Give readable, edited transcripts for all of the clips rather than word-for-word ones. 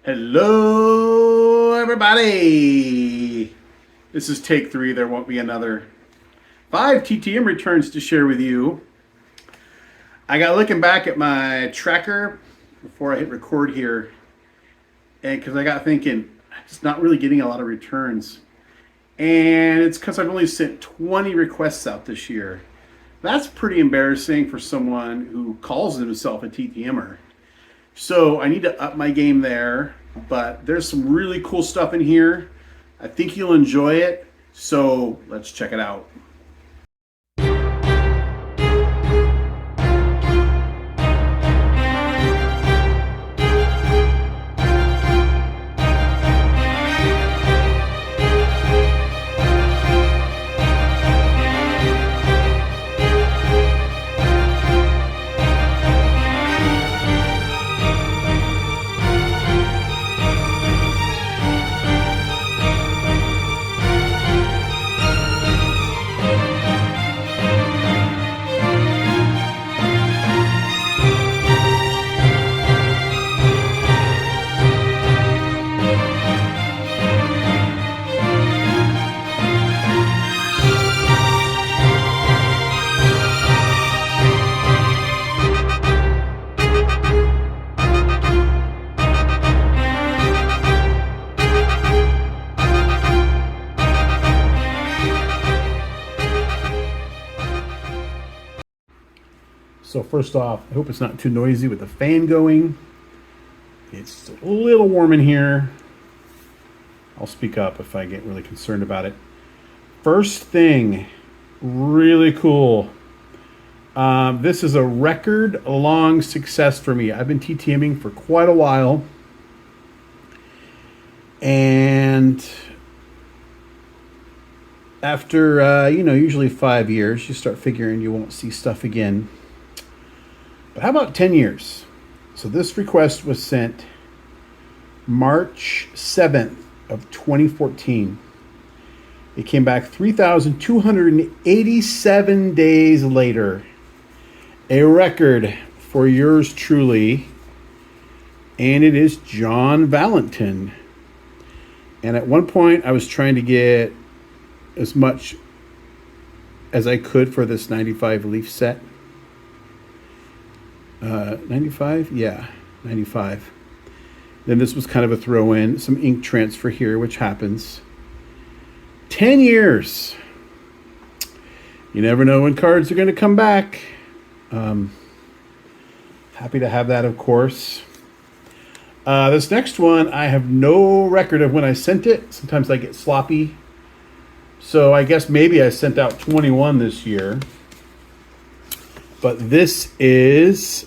Hello, everybody. This is take 3. There won't be another. 5 TTM returns to share with you. I got looking back at my tracker before I hit record here, and because I got thinking, I'm just not really getting a lot of returns. And it's because I've only sent 20 requests out this year. That's pretty embarrassing for someone who calls himself a TTMer. So I need to up my game there, but there's some really cool stuff in here. I think you'll enjoy it, so let's check it out. So first off, I hope it's not too noisy with the fan going. It's a little warm in here. I'll speak up if I get really concerned about it. First thing, really cool. This is a record-long success for me. I've been TTMing for quite a while. And after, usually 5 years, you start figuring you won't see stuff again. But how about 10 years? So this request was sent March 7th of 2014. It came back 3,287 days later. A record for yours truly. And it is John Valentin. And at one point, I was trying to get as much as I could for this 95 Leaf set. 95? Yeah, 95. Then this was kind of a throw-in. Some ink transfer here, which happens. 10 years. You never know when cards are going to come back. Happy to have that, of course. This next one, I have no record of when I sent it. Sometimes I get sloppy. So I guess maybe I sent out 21 this year. But this is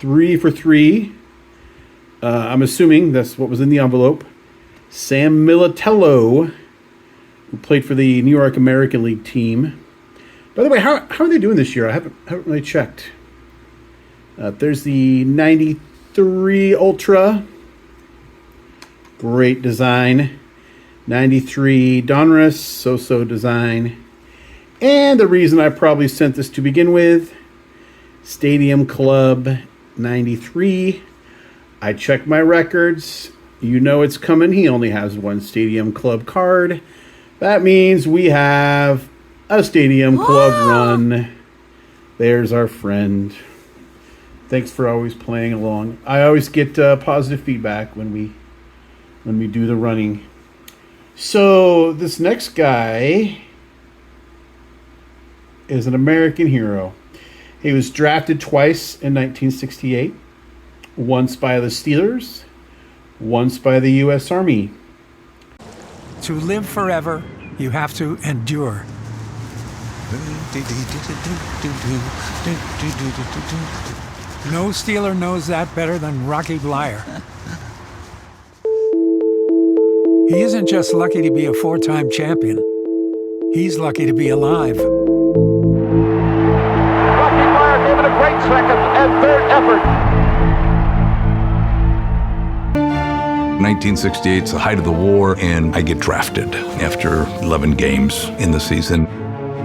3 for 3. I'm assuming that's what was in the envelope. Sam Militello, who played for the New York American League team. By the way, how are they doing this year? I haven't really checked. There's the 93 Ultra. Great design. 93 Donruss, so-so design. And the reason I probably sent this to begin with, Stadium Club 93. I checked my records. You know it's coming. He only has one Stadium Club card. That means we have a Stadium Club run. There's our friend. Thanks for always playing along. I always get positive feedback when we do the running. So this next guy is an American hero. He was drafted twice in 1968, once by the Steelers, once by the U.S. Army. To live forever, you have to endure. No Steeler knows that better than Rocky Bleier. He isn't just lucky to be a 4-time champion. He's lucky to be alive. Gave it a great second and third effort. 1968 is the height of the war, and I get drafted after 11 games in the season.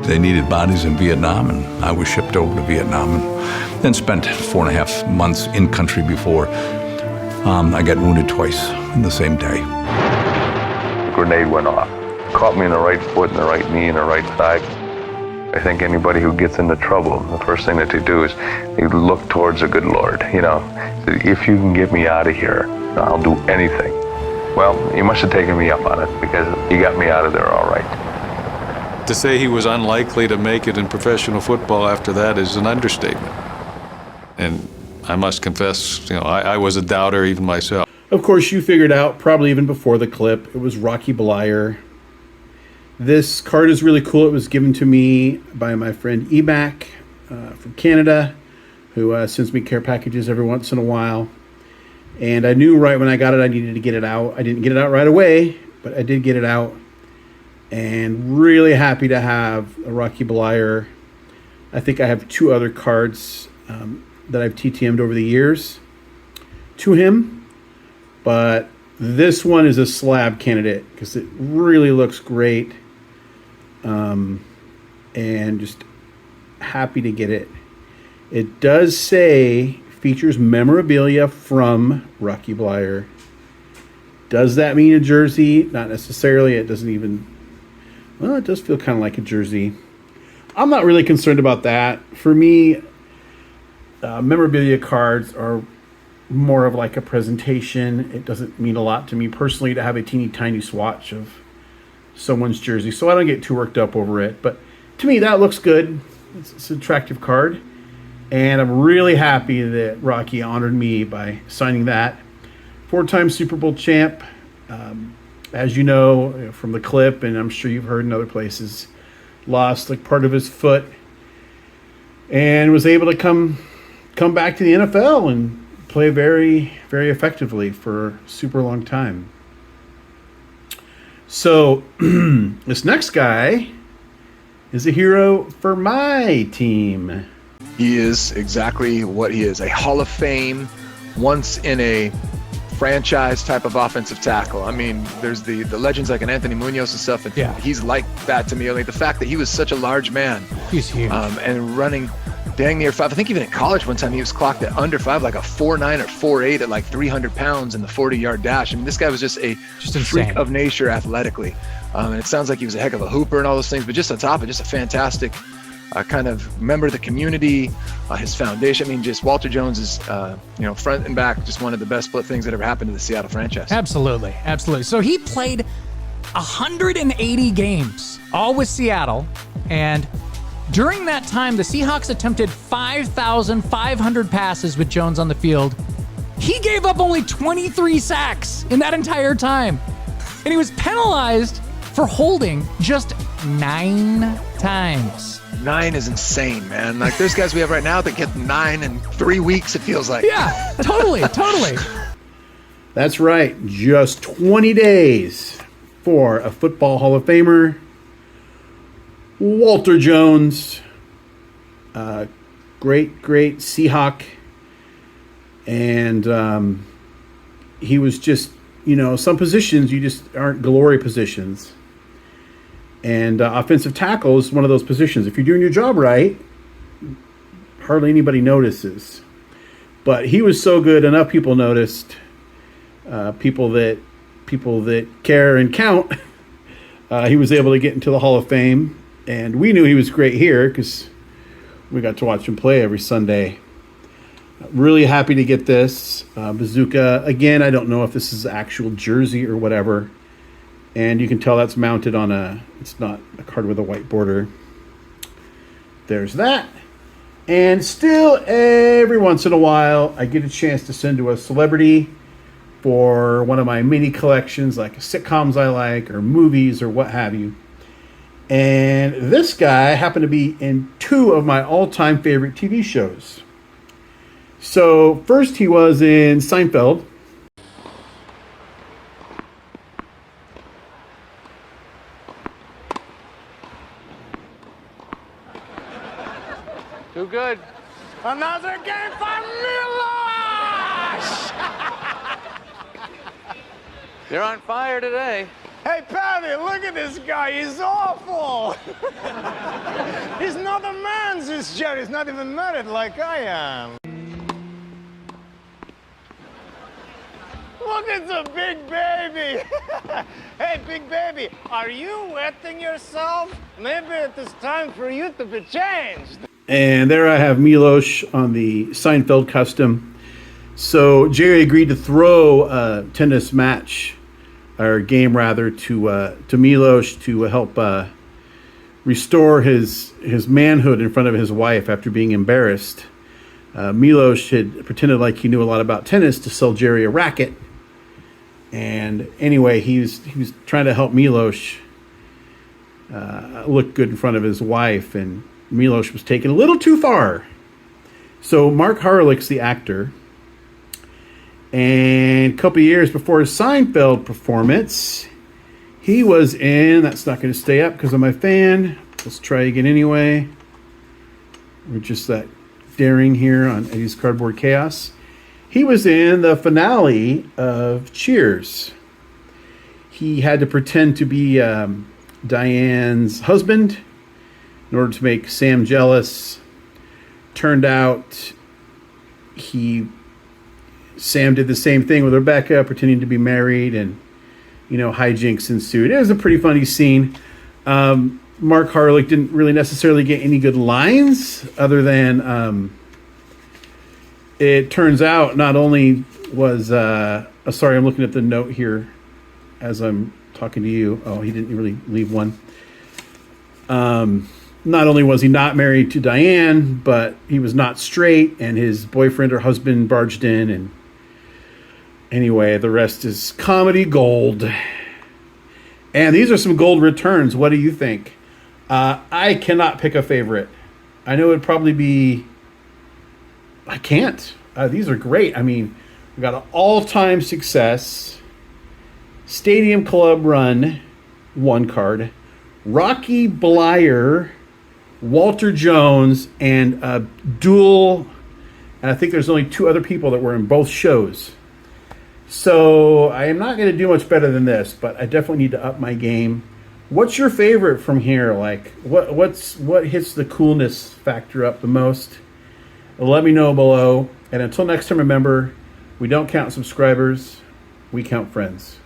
They needed bodies in Vietnam, and I was shipped over to Vietnam and then spent 4.5 months in country before I got wounded twice in the same day. A grenade went off. Caught me in the right foot, and the right knee, and the right thigh. I think anybody who gets into trouble, the first thing that they do is they look towards the good Lord. You know, if you can get me out of here, I'll do anything. Well, you must have taken me up on it, because you got me out of there all right. To say he was unlikely to make it in professional football after that is an understatement. And I must confess, you know, I was a doubter even myself. Of course, you figured out, probably even before the clip, it was Rocky Bleier. This card is really cool. It was given to me by my friend Emac from Canada, who sends me care packages every once in a while. And I knew right when I got it, I needed to get it out. I didn't get it out right away, but I did get it out. And really happy to have a Rocky Bleier. I think I have 2 other cards that I've TTM'd over the years to him. But this one is a slab candidate because it really looks great. And just happy to get it. It does say features memorabilia from Rocky Bleier. Does that mean a jersey? Not necessarily. It doesn't even... Well, it does feel kind of like a jersey. I'm not really concerned about that. For me, memorabilia cards are more of like a presentation. It doesn't mean a lot to me personally to have a teeny tiny swatch of someone's jersey, so I don't get too worked up over it. But to me, that looks good. It's an attractive card. And I'm really happy that Rocky honored me by signing that. 4-time Super Bowl champ. As you know from the clip, and I'm sure you've heard in other places, lost like part of his foot and was able to come back to the NFL and play very, very effectively for a super long time. So this next guy is a hero for my team. He is exactly what he is, a Hall of Fame, once in a franchise type of offensive tackle. I mean, there's the legends like an Anthony Munoz and stuff, and he's like that to me. Like the fact that he was such a large man, He's huge. And running dang near 5. I think even in college one time he was clocked at under 5, like a 4.9 or 4.8 at like 300 pounds in the 40-yard dash. I mean, this guy was just a freak of nature athletically. And it sounds like he was a heck of a hooper and all those things, but just on top of it, just a fantastic kind of member of the community, his foundation. I mean, just Walter Jones is, front and back, just one of the best things that ever happened to the Seattle franchise. Absolutely, absolutely. So he played 180 games, all with Seattle, and during that time, the Seahawks attempted 5,500 passes with Jones on the field. He gave up only 23 sacks in that entire time, and he was penalized for holding just 9 times. 9 is insane, man. Like there's guys we have right now that get 9 in 3 weeks, it feels like. Yeah, totally. That's right. Just 20 days for a Football Hall of Famer, Walter Jones. Great Seahawk. And he was just, some positions you just aren't glory positions. And offensive tackle is one of those positions. If you're doing your job right, hardly anybody notices. But he was so good, enough people noticed. People that care and count. He was able to get into the Hall of Fame, and we knew he was great here because we got to watch him play every Sunday. Really happy to get this bazooka. Again, I don't know if this is actual jersey or whatever. And you can tell that's mounted on it's not a card with a white border. There's that. And still, every once in a while, I get a chance to send to a celebrity for one of my mini collections, like sitcoms I like, or movies, or what have you. And this guy happened to be in 2 of my all-time favorite TV shows. So, first he was in Seinfeld. Too good. Another game for Milos! You're on fire today. Hey, Patty, look at this guy. He's awful. He's not a man, this Jerry. He's not even married like I am. Look at the big baby. Hey, big baby, are you wetting yourself? Maybe it is time for you to be changed. And there I have Milos on the Seinfeld custom. So Jerry agreed to throw a tennis match, or game rather, to Milos to help restore his manhood in front of his wife after being embarrassed. Milos had pretended like he knew a lot about tennis to sell Jerry a racket. And anyway, he was trying to help Milos look good in front of his wife, and Milos was taken a little too far. So Mark Harelik's the actor. And a couple of years before his Seinfeld performance, he was in, that's not going to stay up because I'm a fan. Let's try again anyway. We're just that daring here on Eddy's Cardboard Chaos. He was in the finale of Cheers. He had to pretend to be Diane's husband in order to make Sam jealous. Turned out Sam did the same thing with Rebecca, pretending to be married, and hijinks ensued. It was a pretty funny scene. Mark Harelik didn't really necessarily get any good lines, other than it turns out not only was sorry, I'm looking at the note here as I'm talking to you. Oh, he didn't really leave one. Not only was he not married to Diane, but he was not straight, and his boyfriend or husband barged in, and anyway, the rest is comedy gold. And these are some gold returns. What do you think? I cannot pick a favorite. I know it'd probably be... I can't. These are great. I mean, we got an all-time success. Stadium Club Run, 1 card. Rocky Bleier, Walter Jones, and a duel. And I think there's only 2 other people that were in both shows. So I am not going to do much better than this, but I definitely need to up my game. What's your favorite from here? Like, what hits the coolness factor up the most? Let me know below. And until next time, remember, we don't count subscribers, we count friends.